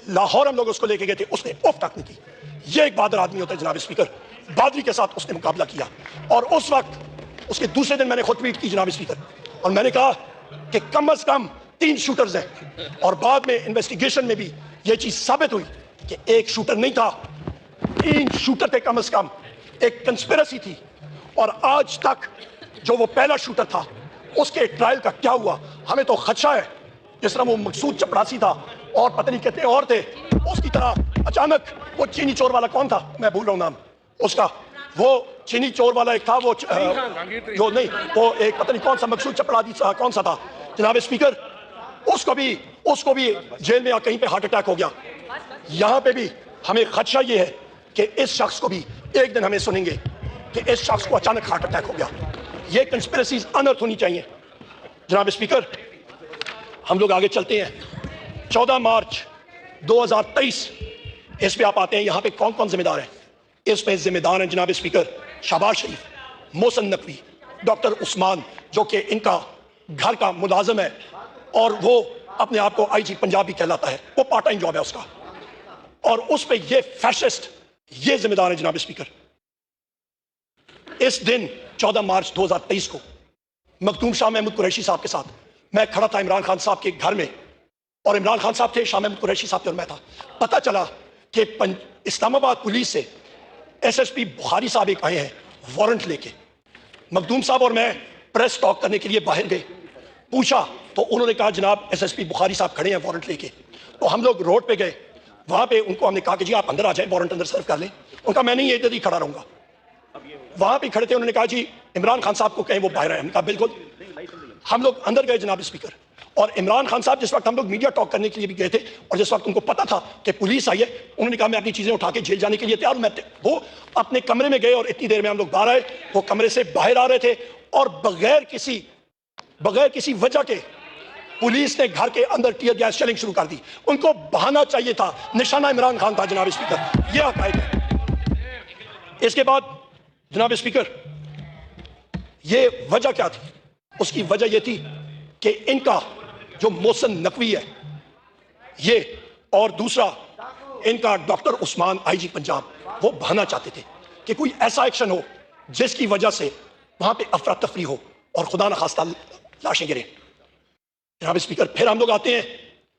लाहौर हम लोग उसको लेके गए थे, उसने उफ तक नहीं की। ये एक बहादुर आदमी होता है जनाब स्पीकर। बादरी के साथ उसने मुकाबला किया और उस वक्त उसके दूसरे दिन मैंने खुद ट्वीट की जनाब स्पीकर, और मैंने कहा कि कम से कम 3 शूटर्स हैं। और बाद में इन्वेस्टिगेशन में भी ये चीज साबित हुई कि एक शूटर नहीं था, 3 शूटर थे कम से कम। एक कंस्पिरेसी थी। और आज तक जो वो पहला शूटर था उसके ट्रायल का क्या हुआ, हमें तो खदशा है। जिस तरह वो मकसूद चपरासी था और पता नहीं कितने और थे, उसकी तरह अचानक वो चीनी चोर वाला कौन था, मैं भूल रहा हूं नाम उसका, वो चीनी चोर वाला एक था, वो जो नहीं, वो एक पता नहीं कौन सा मकसूद चपरासी कौन सा था जनाब स्पीकर, उसको भी जेल में कहीं पे हार्ट अटैक हो गया। यहां पे भी हमें खदशा ये है कि इस शख्स को भी एक दिन हमें सुनेंगे कि इस शख्स को अचानक हार्ट अटैक हो गया। ये कंस्पिरेसीज अनर्थ होनी चाहिए जनाब स्पीकर। हम लोग आगे चलते हैं। 14 मार्च 2023 इस पे आप आते हैं, यहां पे कौन कौन जिम्मेदार है? इस पे जिम्मेदार हैं जनाब स्पीकर शहबाज शरीफ, मोहसिन नकवी, डॉक्टर उस्मान जो कि इनका घर का मुलाजिम है और वो अपने आप को IG पंजाब भी कहलाता है, वो पार्ट टाइम जॉब है उसका, और उस पे ये फैशिस्ट ये जिम्मेदार है जनाब स्पीकर। इस दिन 14 मार्च 2023 को मखदूम शाह महमूद कुरैशी साहब के साथ मैं खड़ा था इमरान खान साहब के घर में, और इमरान खान साहब थे, शाह महमूद कुरैशी साहब थे और मैं था। पता चला कि इस्लामाबाद पुलिस से SSP बुखारी साहब एक आए हैं वारंट लेके। मखदूम साहब और मैं प्रेस टॉक करने के लिए बाहर गए, पूछा तो उन्होंने कहा जनाब SSP बुखारी साहब खड़े हैं वारंट लेके। तो हम लोग रोड पे गए, वहां पे उनको हमने कहा कि जी आप अंदर आ जाए, वारंट अंदर सर्व कर लें। उनका मैं नहीं इधर ही खड़ा रहूंगा। वहां पे खड़े थे, उन्होंने कहा जी इमरान खान साहब को कहें वो बाहर आए। हमने कहा बिल्कुल। हम लोग अंदर गए जनाब स्पीकर, और इमरान खान साहब जिस वक्त हम लोग मीडिया टॉक करने के लिए भी गए थे और जिस वक्त उनको पता था कि पुलिस आई है, उन्होंने कहा मैं अपनी चीजें उठा के जेल जाने के लिए तैयार हूं। वो अपने कमरे में गए और इतनी देर में हम लोग बाहर आए। वो कमरे से बाहर आ रहे थे और बगैर किसी वजह के पुलिस ने घर के अंदर टीयर गैस शेलिंग शुरू कर दी। उनको बहाना चाहिए था, निशाना इमरान खान था जनाब स्पीकर। यह हकायक है। इसके बाद जनाब स्पीकर ये वजह क्या थी? उसकी वजह यह थी कि इनका जो मोहसिन नकवी है ये, और दूसरा इनका डॉक्टर उस्मान IG पंजाब, वो बहाना चाहते थे कि कोई ऐसा एक्शन हो जिसकी वजह से वहां पे अफरा तफरी हो और खुदा न खास्ता लाशें गिरे। जनाब स्पीकर फिर हम लोग आते हैं,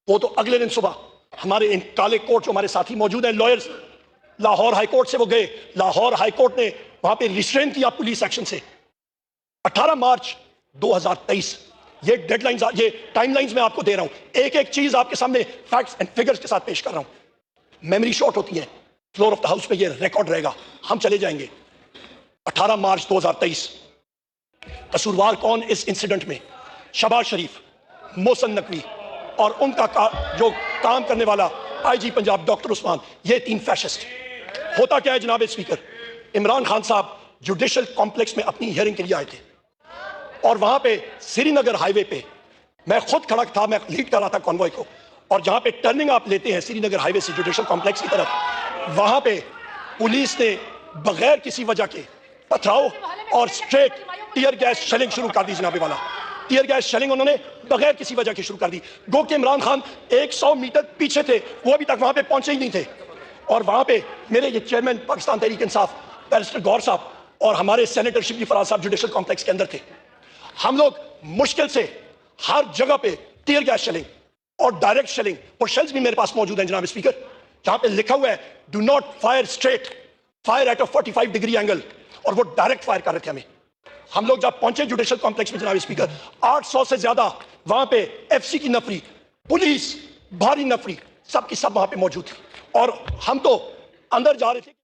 वो तो अगले दिन सुबह हमारे इन काले कोर्ट जो हमारे साथी मौजूद हैं लॉयर्स, लाहौर हाई कोर्ट से वो गए। लाहौर हाई कोर्ट ने वहां पे रिस्ट्रेन किया पुलिस एक्शन से। 18 मार्च 2023 ये डेडलाइंस, ये टाइमलाइंस मैं आपको दे रहा हूं, एक एक चीज आपके सामने फैक्ट्स एंड फिगर्स के साथ पेश कर रहा हूं। मेमोरी शॉर्ट होती है, फ्लोर ऑफ द हाउस पे ये रिकॉर्ड रहेगा, हम चले जाएंगे। 18 मार्च 2023 कसूरवार कौन इस इंसिडेंट में? शहबाज शरीफ, मोहसिन नकवी और उनका जो काम करने वाला IG पंजाब डॉक्टर उस्मान, ये 3 फैशिस्ट। होता क्या है जनाब स्पीकर, इमरान खान साहब जुडिशियल कॉम्प्लेक्स में अपनी हियरिंग के लिए आए थे और वहां पे श्रीनगर हाईवे पे मैं खुद खड़ा था, मैं लीड कर रहा था कॉन्वॉय को, और जहां पे टर्निंग आप लेते हैं श्रीनगर हाईवे से जुडिशियल कॉम्प्लेक्स की तरफ, वहां पे पुलिस ने बगैर किसी वजह के पथराव और स्ट्रेट टीयर गैस शेलिंग शुरू कर दी। जनाबे वाला टीयर गैस शेलिंग उन्होंने बगैर किसी वजह की शुरू कर दी। गो के इमरान खान 100 मीटर पीछे थे, वो अभी तक वहां पे पहुंचे ही नहीं थे। और वहां पे मेरे ये चेयरमैन पाकिस्तान तहरीक इंसाफ बैरिस्टर गौर साहब और हमारे सेनेटर शिबली फराज साहब जुडिशियल कॉम्प्लेक्स के अंदर थे। हम लोग मुश्किल से हर जगह पे टीयर गैस शेलिंग और डायरेक्ट शेलिंग, और शेल्स भी मेरे पास मौजूद हैं जनाब स्पीकर, जहां पे लिखा हुआ है do not fire straight, fire at a 45 degree angle, और वो डायरेक्ट फायर कर रहे थे हमें। हम लोग जब पहुंचे जुडिशियल कॉम्प्लेक्स में जनाब स्पीकर, 800 से ज्यादा वहां पे FC की नफरी, पुलिस, भारी नफरी, सब की सब वहां पे मौजूद थी, और हम तो अंदर जा रहे थे।